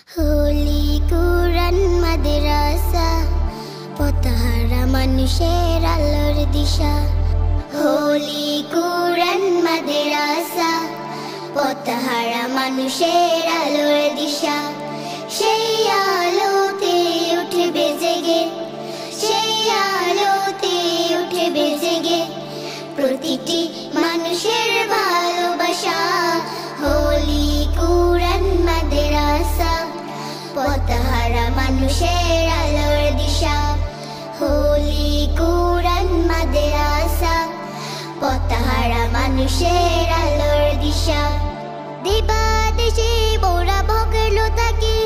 হোলি কুরআন মাদ্রাসা, পথহারা মানুষের আলোর দিশা। হোলি কুরআন মাদ্রাসা, পথহারা মানুষের আলোর দিশা। সেই আলোতে উঠবে জেগে, সেই আলোতে উঠবে জেগে প্রতিটি মানুষের ভালোবাসা। হোলি কুরআন মাদ্রাসা, পথহারা মানুষের আলোর দিশা। হোলি কুরআন মাদ্রাসা, পথহারা মানুষের আলোর দিশা। দিবাদেশে মোরা ভগলো থাকি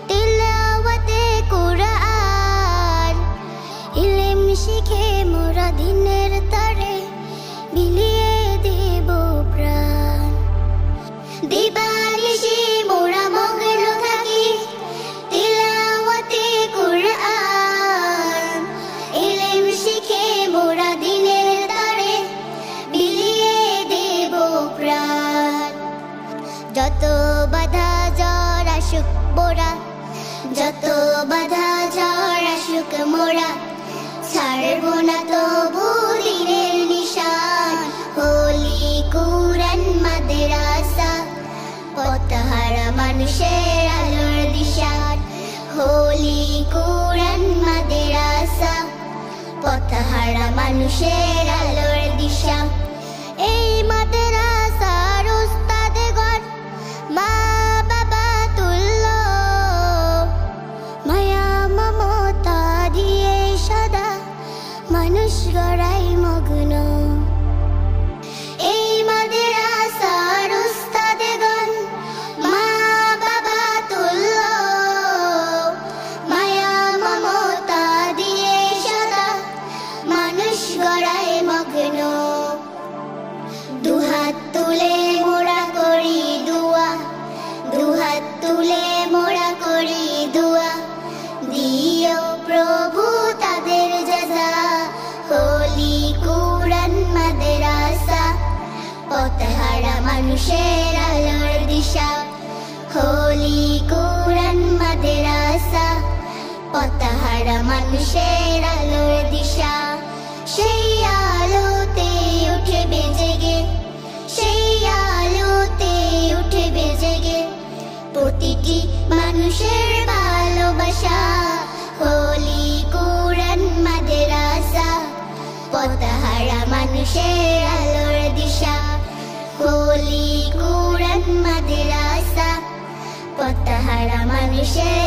তিলাওয়াতে কুরআন, ইলম শিখে মোরা দিনের তরে বিলিয়ে দেব প্রাণ। দিবানিশি মোরা মগ্ন থাকি তিলাওয়াতে কুরআন, ইলম শিখে মোরা দিনের তরে বিলিয়ে দেব প্রাণ। যত বাধা ঝড় আসুক মোরা, যত বাধা ঝড় আসুক মোরা, ছাড়ব না তবু দিনের নিশান। হোলি কুরআন মাদ্রাসা, পথহারা মানুষের আলোর দিশা। হোলি কুরআন মাদ্রাসা, পথহারা মানুষের আলোর দিশা। এই মাদ্রাসার উস্তাদগণ মা বাবা তুল্য, মায়া মমতা দিয়ে সদা মানুষ গড়াই মগ্ন। এই মাদ্রাসার উস্তাদগণ মা বাবা তুল্য, মায়া মমতা দিয়ে সদা মানুষ গড়াই মগ্ন। দুহাত তুলে মোরা করি দুয়া, দুহাত তুলে মোরা করি দুয়া, দিও প্রভু তাদের জাযা। হোলি কুরআন মাদ্রাসা, পথহারা মানুষের আলোর দিশা। হোলি কুরআন মাদ্রাসা, পথহারা মানুষের আলোর দিশা। সেই আলোতে উঠবে জেগে, সেই আলোতে উঠবে জেগে প্রতিটি মানুষের ভালোবাসা। হোলি কুরআন মাদ্রাসা, পথহারা মানুষের আলোর দিশা। হোলি কুরআন মাদ্রাসা, পথহারা মানুষের